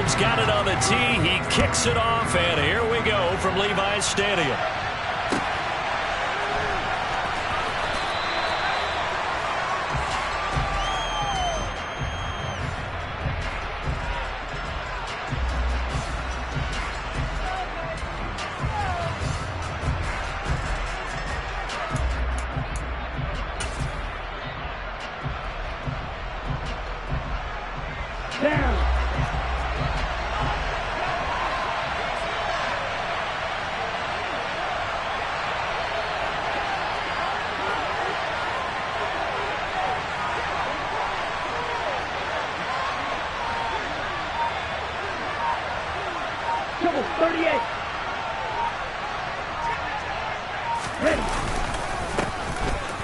Ford's got it on the tee. He kicks it off, and here we go from Levi's Stadium.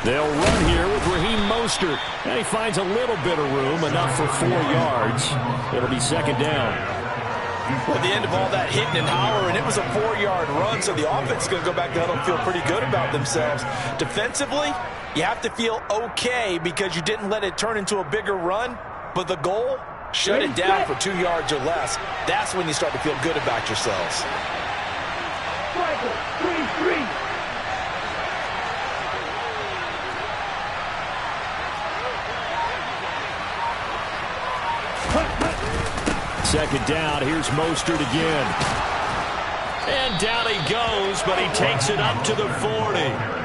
They'll run here with Raheem Mostert. And he finds a little bit of room, enough for 4 yards. It'll be second down. At the end of all that hitting and hollering, it was a 4-yard run, so the offense is going to go back to huddle and feel pretty good about themselves. Defensively, you have to feel okay because you didn't let it turn into a bigger run, but the goal, shut it down for 2 yards or less. That's when you start to feel good about yourselves. 3-3. Second down, here's Mostert again. And down he goes, but he takes it up to the 40.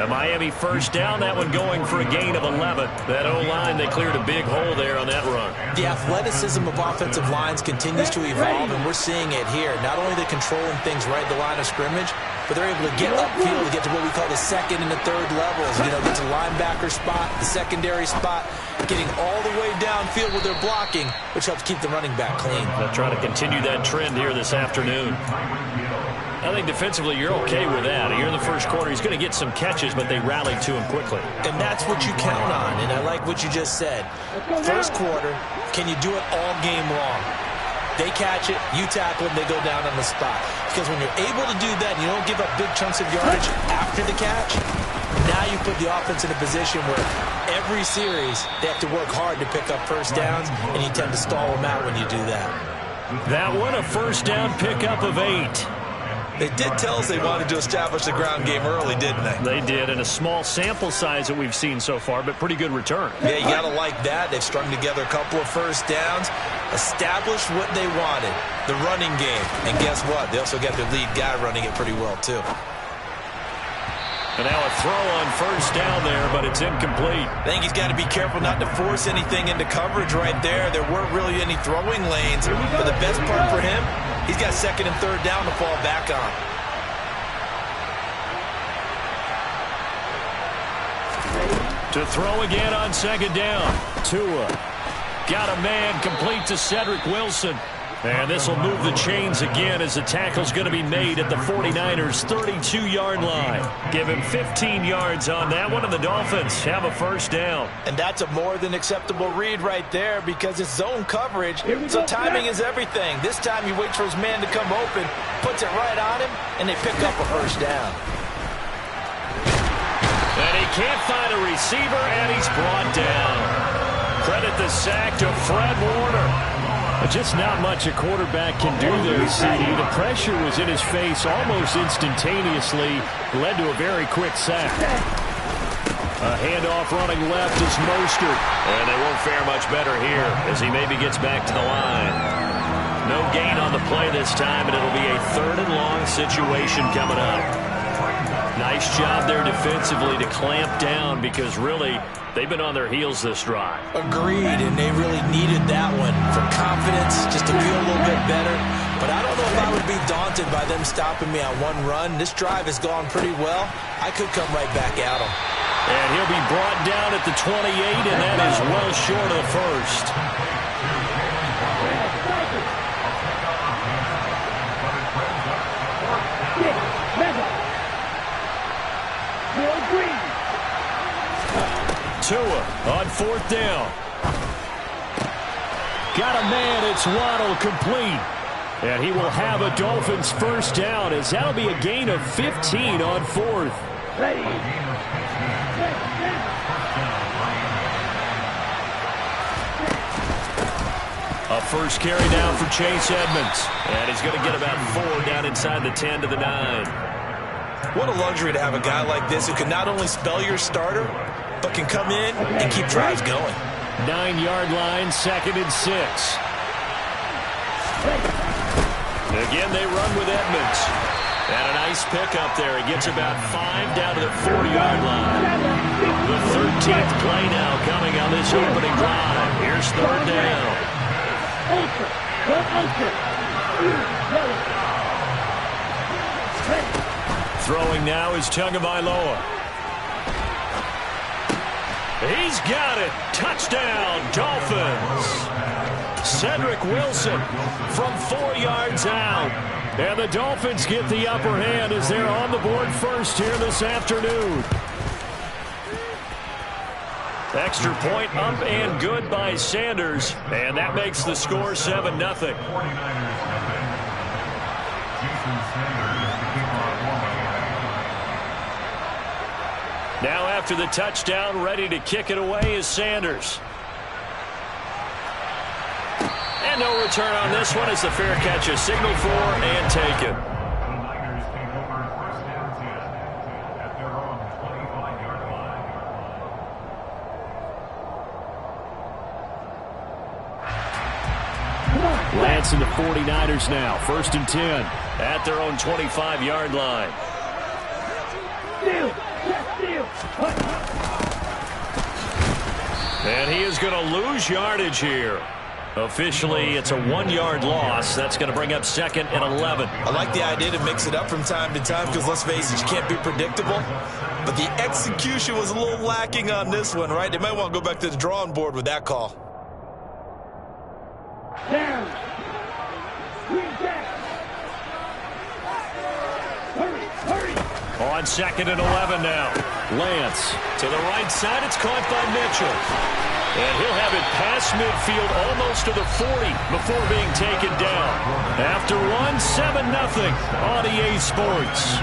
A Miami first down, that one going for a gain of 11. That O-line, they cleared a big hole there on that run. The athleticism of offensive lines continues to evolve, and we're seeing it here. Not only are they controlling things right at the line of scrimmage, but they're able to get upfield to get to what we call the second and the third levels. You know, get to linebacker spot, the secondary spot, getting all the way downfield with their blocking, which helps keep the running back clean. They'll try to continue that trend here this afternoon. I think defensively you're okay with that. Here in the first quarter, he's going to get some catches, but they rallied to him quickly. And that's what you count on, and I like what you just said. First quarter, can you do it all game long? They catch it, you tackle them, they go down on the spot. Because when you're able to do that, and you don't give up big chunks of yardage after the catch, now you put the offense in a position where every series they have to work hard to pick up first downs, and you tend to stall them out when you do that. That one, a first down pickup of 8. They did tell us they wanted to establish the ground game early, didn't they? They did, and a small sample size that we've seen so far, but pretty good return. Yeah, you got to like that. They've strung together a couple of first downs, established what they wanted, the running game. And guess what? They also got their lead guy running it pretty well, too. And now a throw on first down there, but it's incomplete. I think he's got to be careful not to force anything into coverage right there. There weren't really any throwing lanes. But the best part for him, he's got second and third down to fall back on. To throw again on second down. Tua got a man complete to Cedric Wilson. And this will move the chains again as the tackle's going to be made at the 49ers' 32-yard line. Give him 15 yards on that one, and the Dolphins have a first down. And that's a more than acceptable read right there because it's zone coverage, so timing is everything. This time he waits for his man to come open, puts it right on him, and they pick up a first down. And he can't find a receiver, and he's brought down. Credit the sack to Fred Warner. Just not much a quarterback can do there, CD. The pressure was in his face almost instantaneously, led to a very quick sack. A handoff running left is Mostert. And they won't fare much better here as he maybe gets back to the line. No gain on the play this time, and it'll be a 3rd and long situation coming up. Nice job there defensively to clamp down because really they've been on their heels this drive. Agreed, and they really needed that one for confidence, just to feel a little bit better. But I don't know if I would be daunted by them stopping me on one run. This drive has gone pretty well. I could come right back at them. And he'll be brought down at the 28, and that is well short of the first. Tua on 4th down. Got a man, it's Waddle complete. And he will have a Dolphins first down as that'll be a gain of 15 on 4th. A first carry down for Chase Edmonds. And he's going to get about 4 down inside the 10 to the 9. What a luxury to have a guy like this who can not only spell your starter, but can come in and keep drives going. 9-yard line, 2nd and 6. Again, they run with Edmonds. And a nice pickup there. He gets about 5 down to the 40-yard line. The 13th play now coming on this opening drive. Here's 3rd down. Throwing now is Tagovailoa. He's got it. Touchdown, Dolphins. Cedric Wilson from 4 yards out. And the Dolphins get the upper hand as they're on the board first here this afternoon. Extra point up and good by Sanders. And that makes the score 7-0. Now after the touchdown, ready to kick it away is Sanders. And no return on this one as the fair catch is signaled for and taken. Lance and the 49ers now. 1st and 10 at their own 25-yard line. And he is going to lose yardage here. Officially, it's a 1-yard loss. That's going to bring up 2nd and 11. I like the idea to mix it up from time to time because, let's face it, you can't be predictable. But the execution was a little lacking on this one, right? They might want to go back to the drawing board with that call. Down. Hurry. On 2nd and 11 now. Lance to the right side. It's caught by Mitchell. And he'll have it past midfield almost to the 40 before being taken down. After one, 7-0 on EA Sports.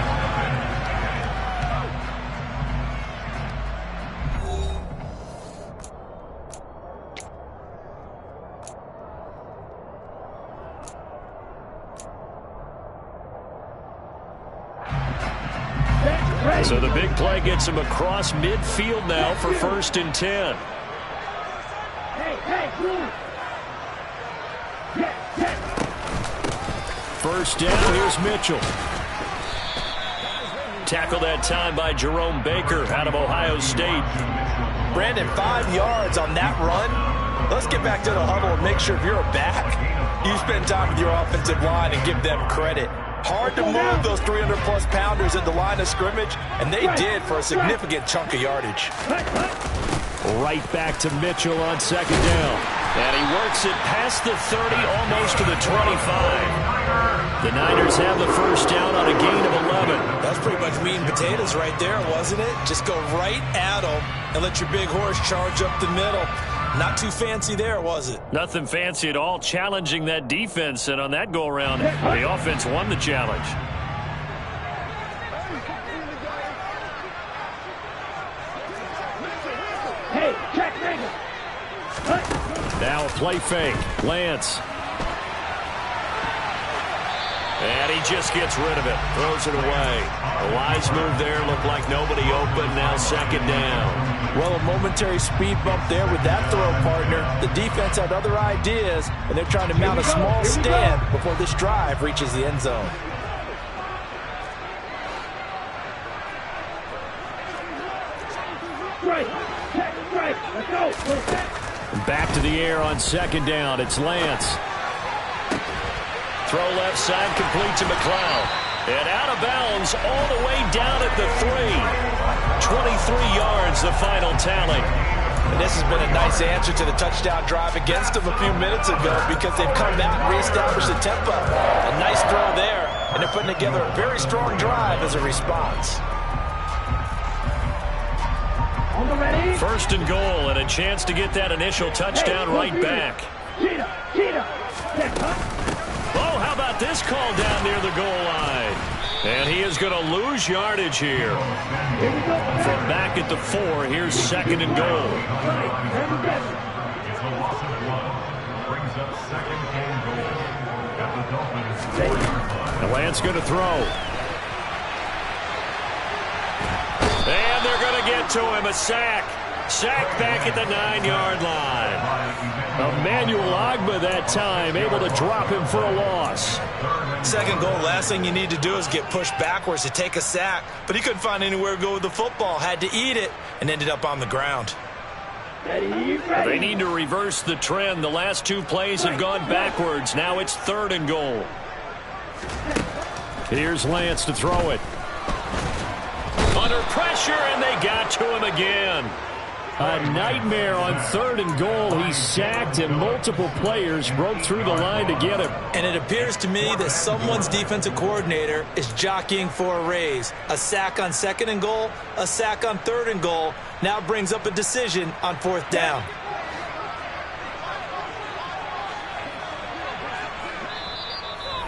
So the big play gets him across midfield now for 1st and 10. First down, here's Mitchell. Tackled that time by Jerome Baker out of Ohio State. Brandon, 5 yards on that run. Let's get back to the huddle and make sure if you're a back, you spend time with your offensive line and give them credit. Hard to move those 300-plus pounders at the line of scrimmage, and they did for a significant chunk of yardage. Right back to Mitchell on 2nd down. And he works it past the 30, almost to the 25. The Niners have the first down on a gain of 11. That's pretty much meat and potatoes right there, wasn't it? Just go right at them and let your big horse charge up the middle. Not too fancy there, was it? Nothing fancy at all, challenging that defense. And on that go-around, the offense won the challenge. Hey, check, now a play fake. Lance. And he just gets rid of it. Throws it away. A wise move there. Looked like nobody open. Now 2nd down. Well, a momentary speed bump there with that throw, partner. The defense had other ideas, and they're trying to mount a small stand before this drive reaches the end zone. Let's go. Back to the air on 2nd down. It's Lance. Throw left side, complete to McLeod. And out of bounds all the way down at the 3. 23 yards, the final tally. And this has been a nice answer to the touchdown drive against them a few minutes ago because they've come back and reestablished the tempo. A nice throw there, and they're putting together a very strong drive as a response. 1st and goal, and a chance to get that initial touchdown right back. Oh, how about this call down near the goal line? And he is going to lose yardage here. From back at the 4, here's 2nd and goal. And Lance going to throw. And they're going to get to him. A sack. Sack back at the 9-yard line. Emmanuel Ogbah that time able to drop him for a loss. Second goal, last thing you need to do is get pushed backwards to take a sack. But he couldn't find anywhere to go with the football. Had to eat it and ended up on the ground. They need to reverse the trend. The last two plays have gone backwards. Now it's 3rd and goal. Here's Lance to throw it. Under pressure, and they got to him again. A nightmare on 3rd and goal. He's sacked, and multiple players broke through the line to get him. And it appears to me that someone's defensive coordinator is jockeying for a raise. A sack on 2nd and goal, a sack on 3rd and goal. Now brings up a decision on 4th down.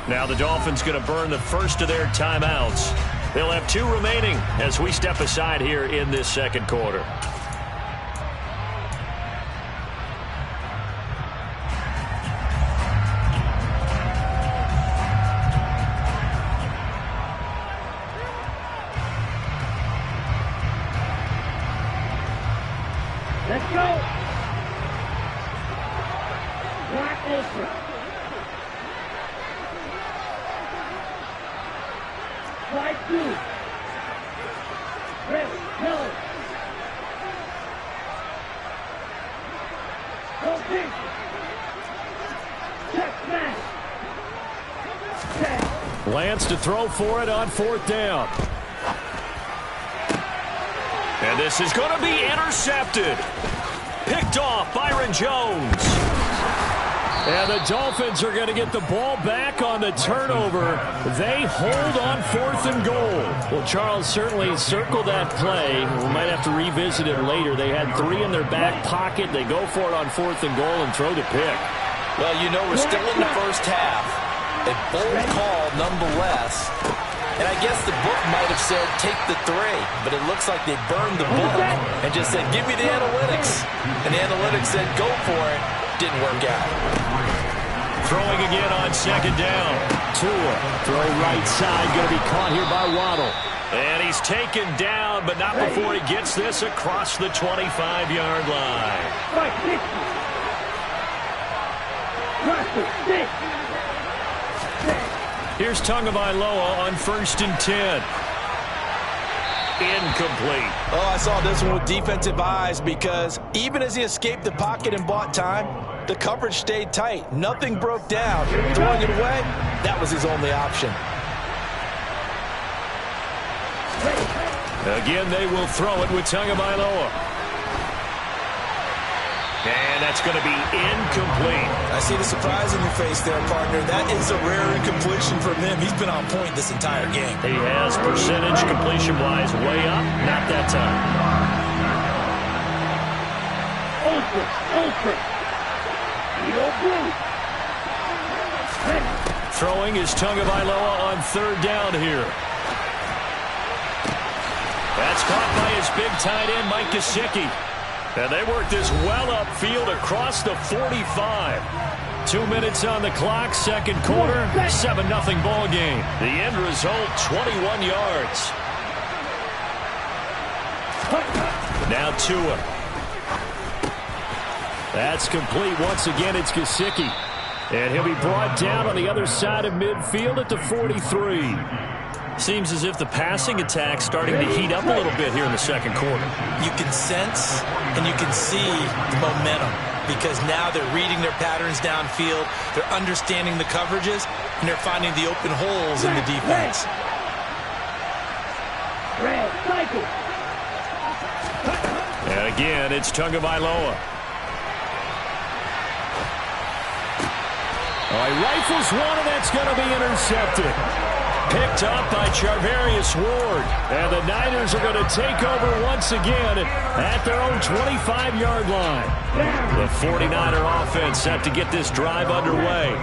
Now the Dolphins going to burn the first of their timeouts. They'll have 2 remaining as we step aside here in this second quarter. Let's go. Black Ultra. Slide 2. Red, yellow. Go big. Check smash. Check. Lance to throw for it on 4th down. And this is going to be intercepted. Picked off Byron Jones. And the Dolphins are going to get the ball back on the turnover. They hold on 4th and goal. Well, Charles certainly circled that play. We might have to revisit it later. They had 3 in their back pocket. They go for it on 4th and goal and throw the pick. Well, you know, we're still in the first half. A bold call nonetheless. And I guess the book might have said take the 3, but it looks like they burned the book and just said give me the analytics. And the analytics said go for it. Didn't work out. Throwing again on 2nd down. Tua, throw right side, going to be caught here by Waddle. And he's taken down, but not before he gets this across the 25-yard line. Right, 60. Cross the 6. Here's Tagovailoa on 1st and 10. Incomplete. Oh, I saw this one with defensive eyes because even as he escaped the pocket and bought time, the coverage stayed tight. Nothing broke down. Throwing it away, that was his only option. Again, they will throw it with Tagovailoa. And that's going to be incomplete. I see the surprise in your face there, partner. That is a rare incompletion from him. He's been on point this entire game. He has percentage completion-wise way up. Not that time. Ultra. Throwing is Tagovailoa on 3rd down here. That's caught by his big tight end, Mike Gesicki. And they work this well upfield across the 45. 2 minutes on the clock, second quarter, 7-0 ball game. The end result, 21 yards. Now Tua. That's complete. Once again, it's Gesicki. And he'll be brought down on the other side of midfield at the 43. Seems as if the passing attack's starting to heat up a little bit here in the second quarter. You can sense and you can see the momentum because now they're reading their patterns downfield, they're understanding the coverages, and they're finding the open holes in the defense. And again, it's Tagovailoa. All right, rifles one, and that's going to be intercepted. Picked up by Charvarius Ward. And the Niners are going to take over once again at their own 25-yard line. The 49er offense set to get this drive underway.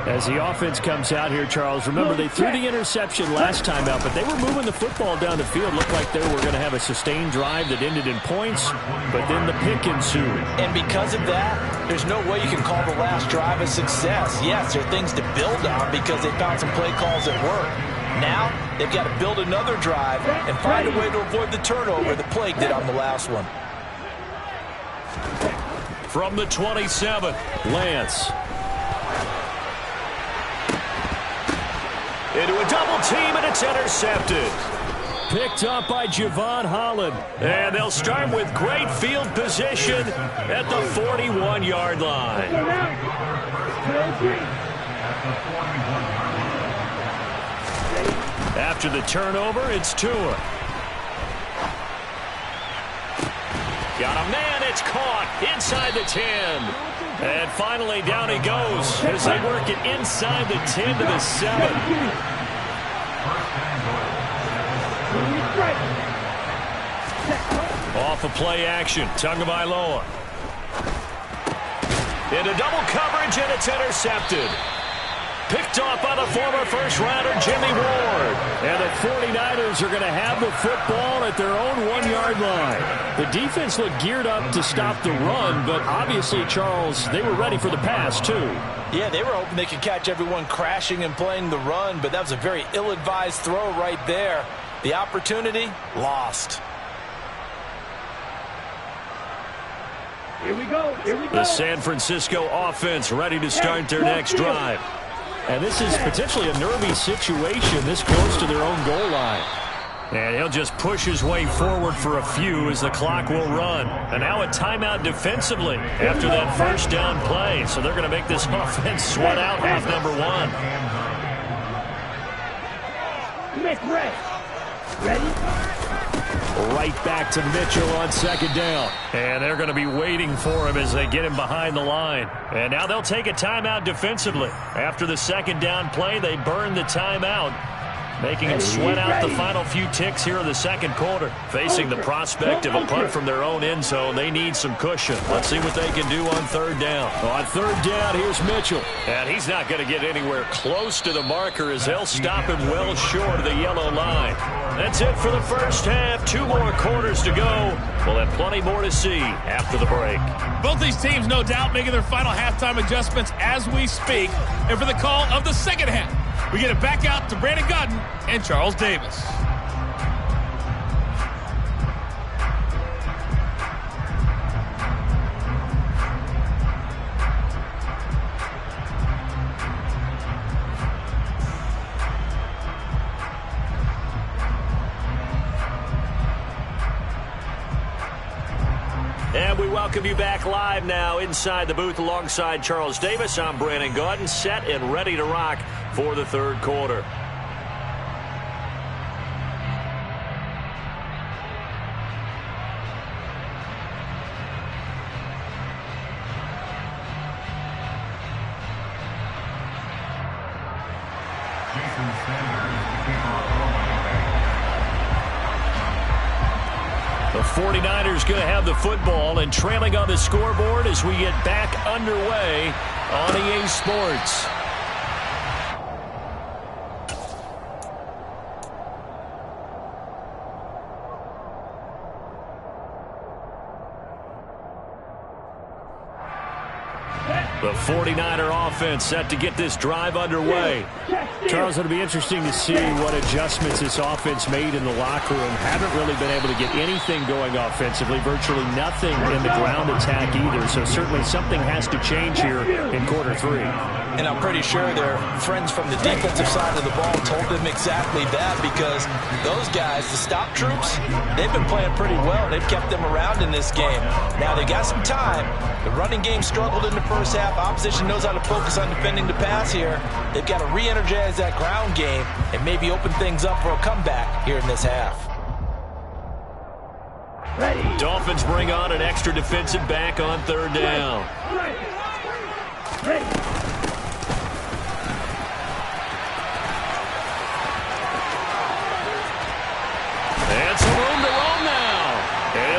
As the offense comes out here, Charles, remember they threw the interception last time out, but they were moving the football down the field. Looked like they were going to have a sustained drive that ended in points, but then the pick ensued. And because of that, there's no way you can call the last drive a success. Yes, there are things to build on because they found some play calls that work. Now, they've got to build another drive and find a way to avoid the turnover the Plague did on the last one. From the 27, Lance. Into a double team, and it's intercepted. Picked up by Javon Holland. And they'll start with great field position at the 41-yard line. After the turnover, it's Tua. Got a man, it's caught inside the 10. And finally down he goes as they work it inside the 10 to the 7. Off of play action, Tagovailoa. Into double coverage, and it's intercepted. Picked off by the former first-rounder Jimmy Ward. And the 49ers are going to have the football at their own 1-yard line. The defense looked geared up to stop the run, but obviously, Charles, they were ready for the pass, too. Yeah, they were hoping they could catch everyone crashing and playing the run, but that was a very ill-advised throw right there. The opportunity, lost. Here we go. Here we go. The San Francisco offense ready to start their next drive. And this is potentially a nervy situation this close to their own goal line. And he'll just push his way forward for a few as the clock will run. And now a timeout defensively after that first down play. So they're going to make this offense sweat out half number 1. Ready? Right back to Mitchell on second down. And they're going to be waiting for him as they get him behind the line. And now they'll take a timeout defensively. After the second down play, they burn the timeout, making him sweat out the final few ticks here in the second quarter. Facing the prospect of a punt from their own end zone, they need some cushion. Let's see what they can do on third down. On third down, here's Mitchell. And he's not going to get anywhere close to the marker as they'll stop him well short of the yellow line. That's it for the first half. 2 more quarters to go. We'll have plenty more to see after the break. Both these teams, no doubt, making their final halftime adjustments as we speak. And for the call of the second half, we get it back out to Brandon Gotti and Charles Davis. And we welcome you back live now inside the booth alongside Charles Davis. I'm Brandon Gaudin, set and ready to rock for the third quarter. The 49ers going to have the football and trailing on the scoreboard as we get back underway on EA Sports. The 49er offense set to get this drive underway. Charles, it'll be interesting to see what adjustments this offense made in the locker room. Haven't really been able to get anything going offensively, virtually nothing in the ground attack either. So certainly something has to change here in quarter 3. And I'm pretty sure their friends from the defensive side of the ball told them exactly that, because those guys, the stop troops, they've been playing pretty well. They've kept them around in this game. Now they got some time. The running game struggled in the first half. Opposition knows how to focus on defending the pass here. They've got to re-energize that ground game and maybe open things up for a comeback here in this half. Ready. Dolphins bring on an extra defensive back on third down. Ready.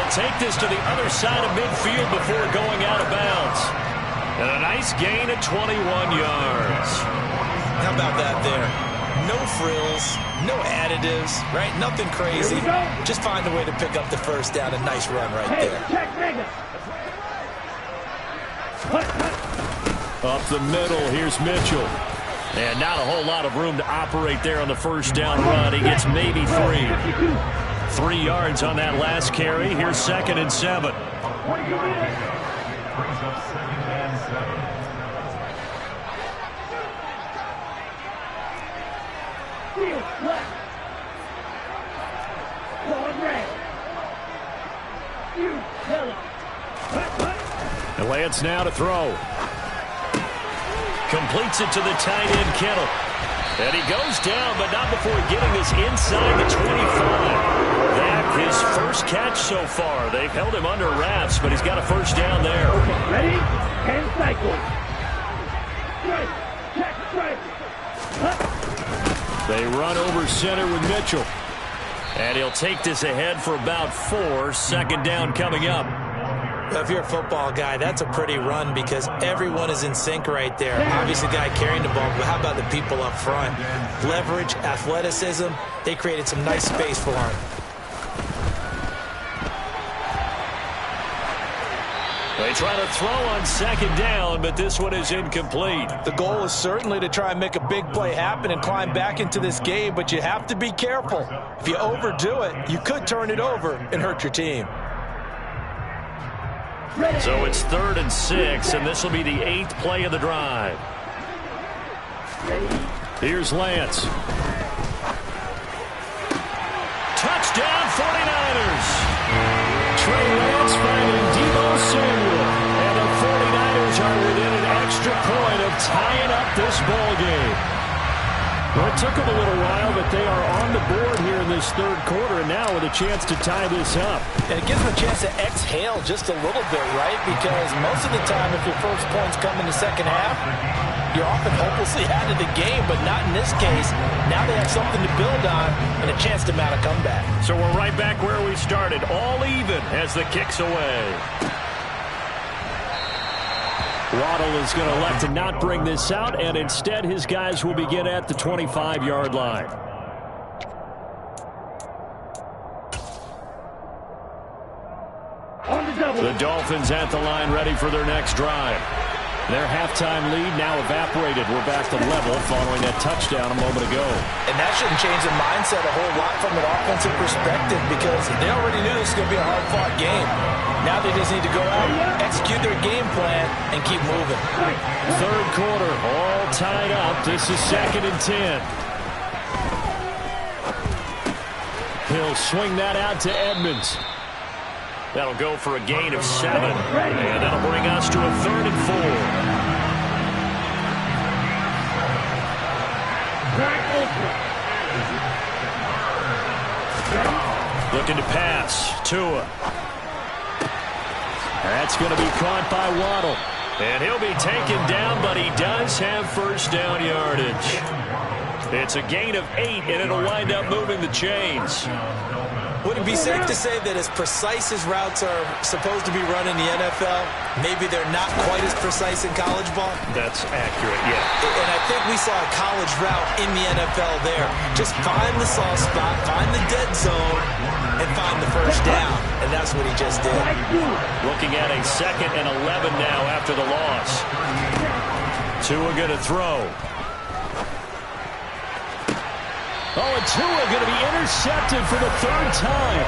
He'll take this to the other side of midfield before going out of bounds. And a nice gain of 21 yards. How about that there? No frills, no additives, right? Nothing crazy. Just find a way to pick up the first down. A nice run right there. Up the middle, here's Mitchell. And not a whole lot of room to operate there on the first down run. He gets maybe 3. 3 yards on that last carry. Here's 2nd and 7. And Lance now to throw. Completes it to the tight end, Kittle. And he goes down, but not before getting this inside the 25. That his first catch so far. They've held him under wraps, but he's got a first down there. Ready? 10 cycles. Strike. Check, strike. They run over center with Mitchell. And he'll take this ahead for about 4. 2nd down coming up. If you're a football guy, that's a pretty run because everyone is in sync right there. Obviously, the guy carrying the ball, but how about the people up front? Leverage, athleticism, they created some nice space for him. They try to throw on 2nd down, but this one is incomplete. The goal is certainly to try and make a big play happen and climb back into this game, but you have to be careful. If you overdo it, you could turn it over and hurt your team. So it's 3rd and 6, and this will be the 8th play of the drive. Here's Lance. Touchdown 49ers. Trey Lance finding Deebo Samuel. And the 49ers are within an extra point of tying up this ball game. Well, it took them a little while, but they are on the board here in this 3rd quarter, and now with a chance to tie this up. And it gives them a chance to exhale just a little bit, right? Because most of the time, if your first points come in the second half, you're often hopelessly out of the game, but not in this case. Now they have something to build on and a chance to mount a comeback. So we're right back where we started, all even as the kick's away. Waddle is going to elect to not bring this out, and instead his guys will begin at the 25-yard line. The Dolphins at the line, ready for their next drive. Their halftime lead now evaporated. We're back to level following that touchdown a moment ago. And that shouldn't change the mindset a whole lot from an offensive perspective because they already knew this was going to be a hard-fought game. Now they just need to go out, execute their game plan, and keep moving. 3rd quarter, all tied up. This is 2nd and 10. He'll swing that out to Edmonds. That'll go for a gain of 7. And that'll bring us to a 3rd and 4. Looking to pass. Tua. That's going to be caught by Waddle. And he'll be taken down, but he does have first down yardage. It's a gain of 8, and it'll wind up moving the chains. Would it be safe to say that as precise as routes are supposed to be run in the NFL, maybe they're not quite as precise in college ball? That's accurate, yeah. And I think we saw a college route in the NFL there. Just find the soft spot, find the dead zone, and find the first down. And that's what he just did. Looking at a 2nd and 11 now after the loss. Tua going to throw. Oh, and Tua going to be intercepted for the 3rd time.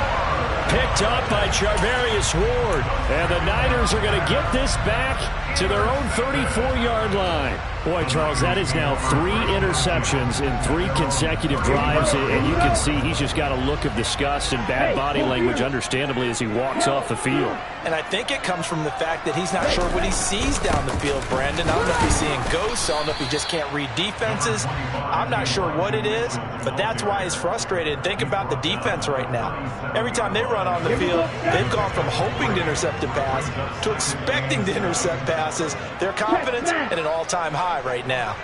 Picked up by Charvarius Ward. And the Niners are going to get this back to their own 34-yard line. Boy, Charles, that is now 3 interceptions in 3 consecutive drives. And you can see he's just got a look of disgust and bad body language, understandably, as he walks off the field. And I think it comes from the fact that he's not sure what he sees down the field, Brandon. I don't know if he's seeing ghosts. I don't know if he just can't read defenses. I'm not sure what it is, but that's why he's frustrated. Think about the defense right now. Every time they run on the field, they've gone from hoping to intercept a pass to expecting to intercept passes. Their confidence at an all-time high right now.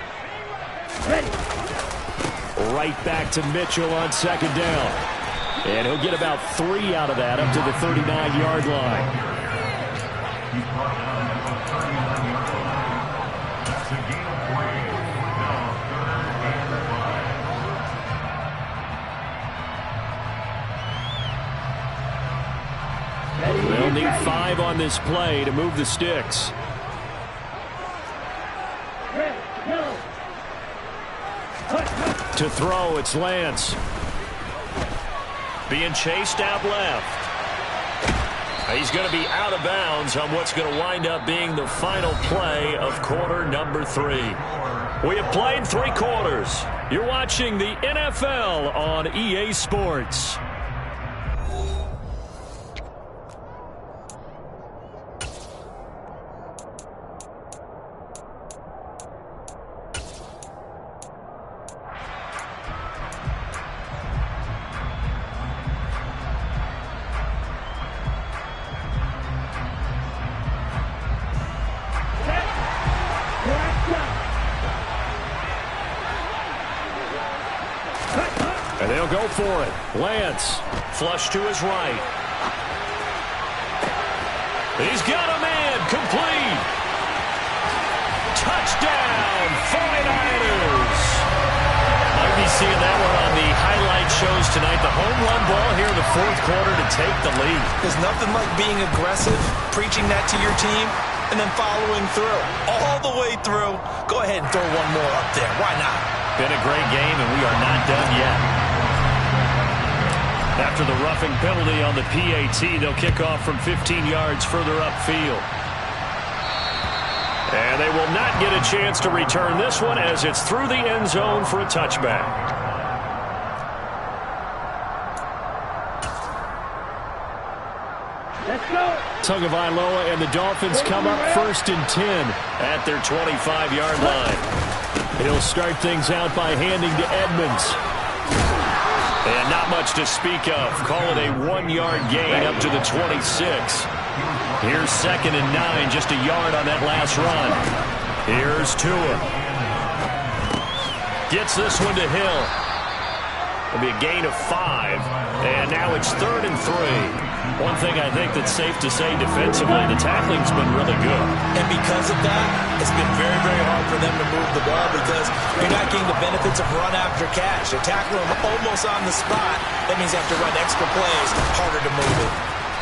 Right back to Mitchell on 2nd down. And he'll get about 3 out of that up to the 39-yard line. They'll need 5 on this play to move the sticks. To throw, it's Lance. Being chased out left. He's going to be out of bounds on what's going to wind up being the final play of quarter number 3. We have played 3 quarters. You're watching the NFL on EA Sports. And they'll go for it. Lance, flush to his right. He's got a man, complete. Touchdown, 49ers. Might be seeing that one on the highlight shows tonight. The home run ball here in the 4th quarter to take the lead. There's nothing like being aggressive, preaching that to your team, and then following through. All the way through. Go ahead and throw one more up there. Why not? Been a great game, and we are not done yet. After the roughing penalty on the PAT, they'll kick off from 15 yards further upfield. And they will not get a chance to return this one as it's through the end zone for a touchback. Let's go. Tagovailoa and the Dolphins come up 1st and 10 at their 25-yard line. He'll start things out by handing to Edmonds. And not much to speak of. Call it a 1-yard gain up to the 26. Here's 2nd and 9, just a yard on that last run. Here's Tua. Gets this one to Hill. It'll be a gain of 5. And now it's 3rd and 3. One thing I think that's safe to say defensively, the tackling's been really good. And because of that, it's been very, very hard for them to move the ball because you're not getting the benefits of run after catch. They're tackling them almost on the spot. That means they have to run extra plays, harder to move it.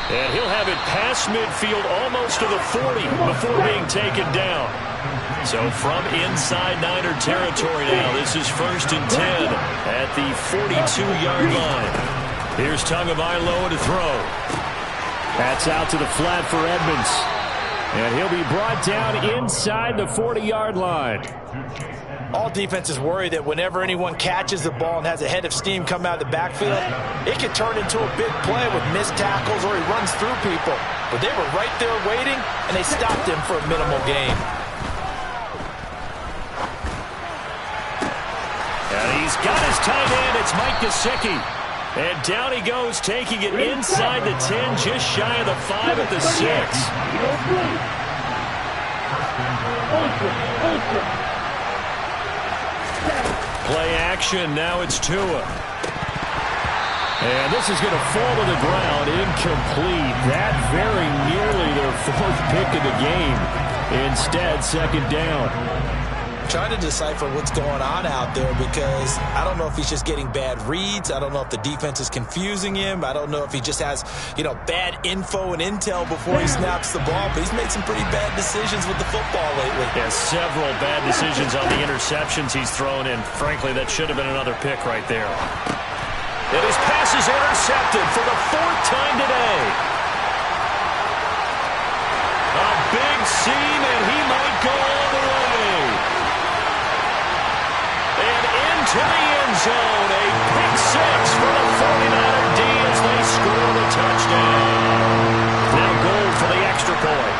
And he'll have it past midfield almost to the 40 before being taken down. So from inside Niner territory now, this is 1st and 10 at the 42-yard line. Here's Tagovailoa to throw. That's out to the flat for Edmonds. And he'll be brought down inside the 40-yard line. All defenses worry that whenever anyone catches the ball and has a head of steam come out of the backfield, it can turn into a big play with missed tackles or he runs through people. But they were right there waiting, and they stopped him for a minimal gain. And he's got his tight end. It's Mike Gesicki. And down he goes, taking it inside the 10, just shy of the 5 at the 6. Play action, now it's Tua. And this is going to fall to the ground, incomplete. That very nearly their 4th pick of the game. Instead, 2nd down. Trying to decipher what's going on out there because I don't know if he's just getting bad reads. I don't know if the defense is confusing him. I don't know if he just has, bad info and intel before he snaps the ball. But he's made some pretty bad decisions with the football lately. Yeah, several bad decisions on the interceptions he's thrown in. Frankly, that should have been another pick right there. And his pass is intercepted for the 4th time today. A big seam, and he might go all the way. To the end zone, a pick 6 for the 49er D as they score the touchdown. Now goal for the extra point.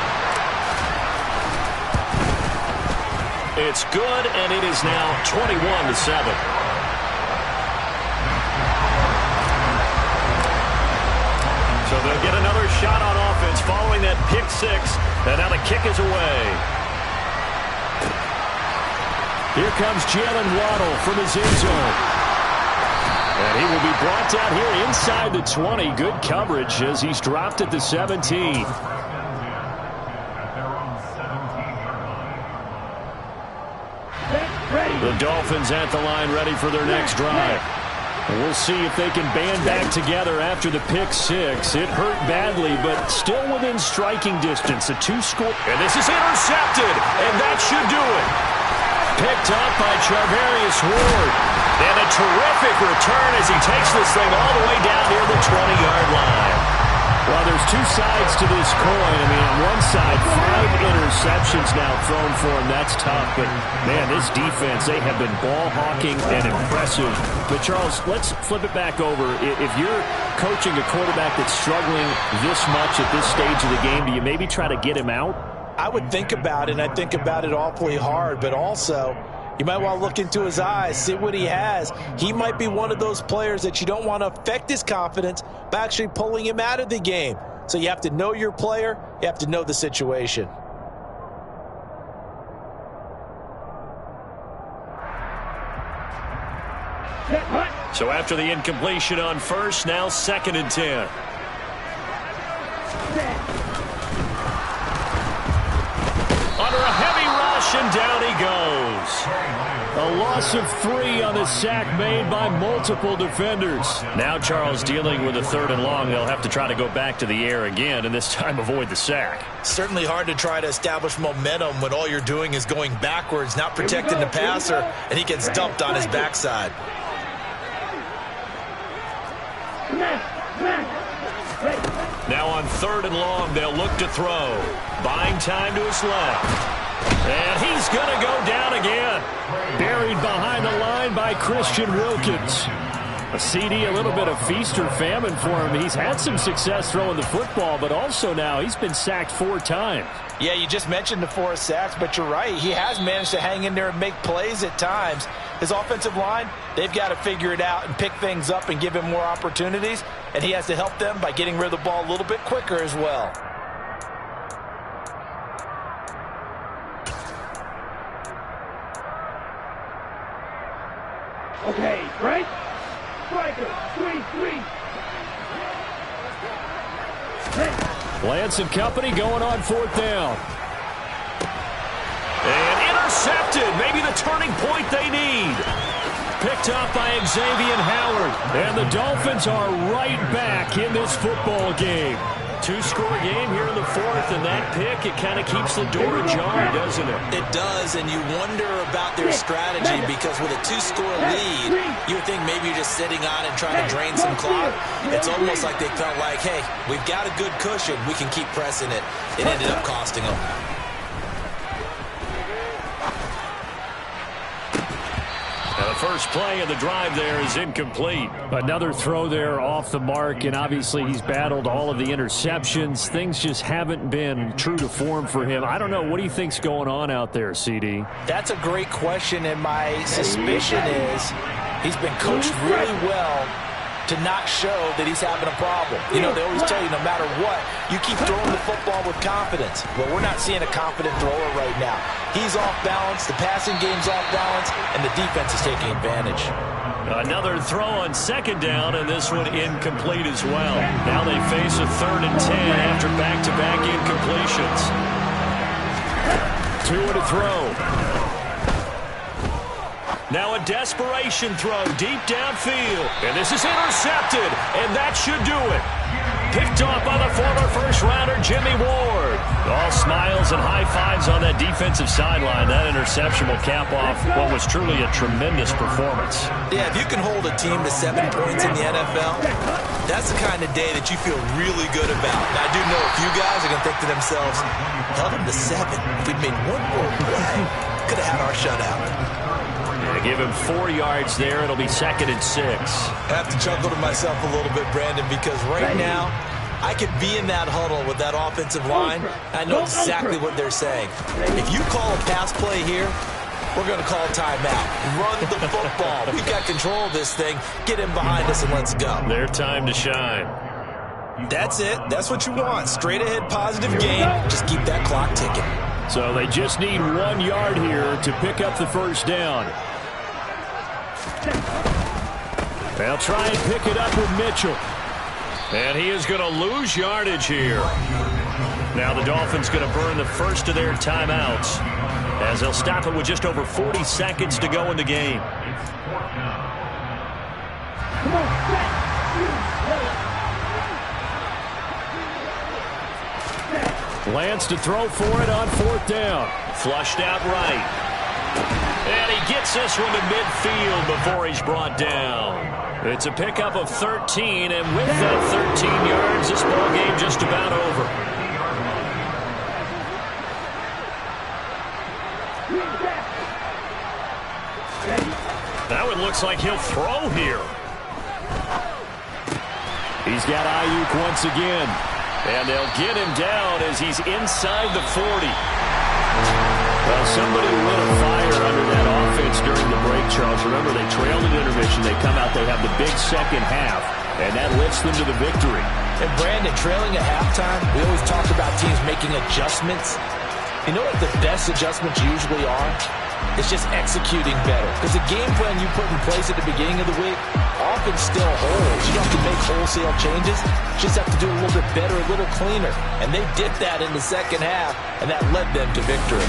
It's good, and it is now 21-7. So they'll get another shot on offense following that pick 6, and now the kick is away. Here comes Jalen Waddle from his end zone. And he will be brought down here inside the 20. Good coverage as he's dropped at the 17. The Dolphins at the line ready for their next drive. We'll see if they can band back together after the pick six. It hurt badly, but still within striking distance. A two-score. And this is intercepted, and that should do it. Picked up by Charvarius Ward. And a terrific return as he takes this thing all the way down near the 20-yard line. Well, there's two sides to this coin. I mean, on one side, 5 interceptions now thrown for him. That's tough. But, man, this defense, they have been ball hawking and impressive. But, Charles, let's flip it back over. If you're coaching a quarterback that's struggling this much at this stage of the game, do you maybe try to get him out? I would think about it, and I think about it awfully hard. But also, you might want to look into his eyes, see what he has. He might be one of those players that you don't want to affect his confidence by actually pulling him out of the game. So you have to know your player. You have to know the situation. So after the incompletion on first, now 2nd and 10. Under a heavy rush, and down he goes. A loss of 3 on the sack made by multiple defenders. Now Charles dealing with a 3rd and long. They'll have to try to go back to the air again, and this time avoid the sack. Certainly hard to try to establish momentum when all you're doing is going backwards, not protecting the passer, and he gets dumped on his backside. Now on 3rd and long, they'll look to throw. Buying time to his left. And he's going to go down again. Buried behind the line by Christian Wilkins. A CD, a little bit of feast or famine for him. He's had some success throwing the football, but also now he's been sacked 4 times. Yeah, you just mentioned the 4 sacks, but you're right. He has managed to hang in there and make plays at times. His offensive line, they've got to figure it out and pick things up and give him more opportunities, and he has to help them by getting rid of the ball a little bit quicker as well. Okay, right? Striker, 3-3. Lance and company going on 4th down. And intercepted. Maybe the turning point they need. Picked up by Xavier Howard. And the Dolphins are right back in this football game. 2-score game here in the 4th, and that pick, it kind of keeps the door ajar, doesn't it? It does, and you wonder about their strategy because with a 2-score lead, you would think maybe you're just sitting on it trying to drain some clock. It's almost like they felt like, hey, we've got a good cushion. We can keep pressing it. It ended up costing them. The first play of the drive there is incomplete. Another throw there off the mark, and obviously he's battled all of the interceptions. Things just haven't been true to form for him. I don't know. What do you think's going on out there, CD? That's a great question, and my suspicion is he's been coached really well to not show that he's having a problem. You know, they always tell you no matter what, you keep throwing the football with confidence. Well, we're not seeing a confident thrower right now. He's off balance, the passing game's off balance, and the defense is taking advantage. Another throw on 2nd down, and this one incomplete as well. Now they face a 3rd and 10 after back-to-back incompletions. 2 to throw. Now a desperation throw deep downfield. And this is intercepted, and that should do it. Picked off by the former first-rounder Jimmy Ward. All smiles and high fives on that defensive sideline. That interception will cap off what was truly a tremendous performance. Yeah, if you can hold a team to 7 points in the NFL, that's the kind of day that you feel really good about. Now, I do know a few guys are going to think to themselves, held them to 7. If we'd made one more play, could have had our shutout. Give him 4 yards there. It'll be 2nd and 6. I have to chuckle to myself a little bit, Brandon, because right now I could be in that huddle with that offensive line. I know exactly what they're saying. If you call a pass play here, we're going to call a timeout. Run the football. We've got control of this thing. Get in behind us and let's go. Their time to shine. That's it. That's what you want. Straight ahead positive game. Just keep that clock ticking. So they just need 1 yard here to pick up the first down. They'll try and pick it up with Mitchell. And he is going to lose yardage here. Now the Dolphins going to burn the first of their timeouts as they'll stop it with just over 40 seconds to go in the game. Lance to throw for it on 4th down. Flushed out right. And he gets this one to midfield before he's brought down. It's a pickup of 13, and with that 13 yards, this ball game just about over. Now it looks like he'll throw here. He's got Ayuk once again. And they'll get him down as he's inside the 40. Well, somebody lit a fire under that offense during the break, Charles. Remember, they trailed at intermission. They come out, they have the big second half, and that lifts them to the victory. And Brandon, trailing at halftime, we always talk about teams making adjustments. You know what the best adjustments usually are? It's just executing better. Because the game plan you put in place at the beginning of the week often still holds. You don't have to make wholesale changes. You just have to do it a little bit better, a little cleaner. And they did that in the second half, and that led them to victory.